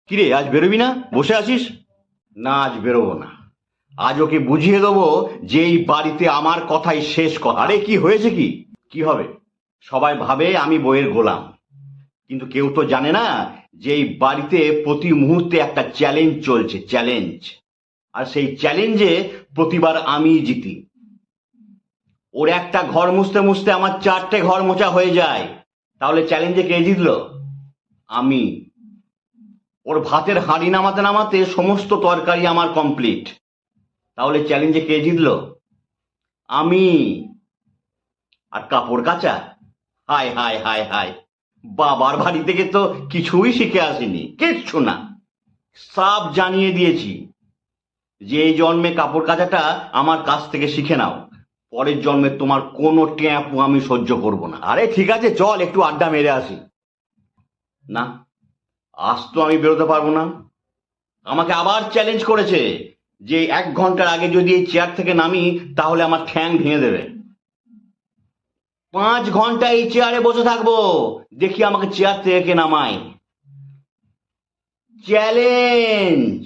কিরে, আজ বেরোবি না? বসে আছিস? না, আজ বেরোবো না। আজ ওকে বুঝিয়ে দেবো যে এই বাড়িতে আমার কথাই শেষ কথা। আরে কি হয়েছে? কি কি হবে? সবাই ভাবে আমি বইয়ের গোলাম, কিন্তু কেউ তো জানে না যে এই বাড়িতে প্রতি মুহূর্তে একটা চ্যালেঞ্জ চলছে, চ্যালেঞ্জ। আর সেই চ্যালেঞ্জে প্রতিবার আমিই জিতি। ওর একটা ঘর মুছতে মুছতে আমার 4টে ঘর মোছা হয়ে যায়। তাহলে চ্যালেঞ্জে কে জিতলো? আমি। ওর ভাতের হাঁড়ি নামাতে নামাতে সমস্ত তরকারি আমার কমপ্লিট। তাহলে চ্যালেঞ্জে কে জিতলো? আমি। আর কাপড় কাচা, হায় হায় হায় হায়, বাবার বাড়ি থেকে তো কিছুই শিখে আসিনি, কিচ্ছু না। সব জানিয়ে দিয়েছি যে এই জন্মে কাপড় কাচাটা আমার কাছ থেকে শিখে নাও, পরের জন্মে তোমার কোনো ট্যাপও আমি সহ্য করব না। আরে ঠিক আছে, চল একটু আড্ডা মেরে আসি। না, আজ তো আমি বেরোতে পারবো না। আমাকে আবার চ্যালেঞ্জ করেছে যে 1 ঘন্টার আগে যদি এই চেয়ার থেকে নামি তাহলে আমার ঠ্যাং ভেঙে দেবে। 5 ঘন্টা এই চেয়ারে বসে থাকবো, দেখি আমাকে চেয়ার থেকে কে নামায়। চ্যালেঞ্জ।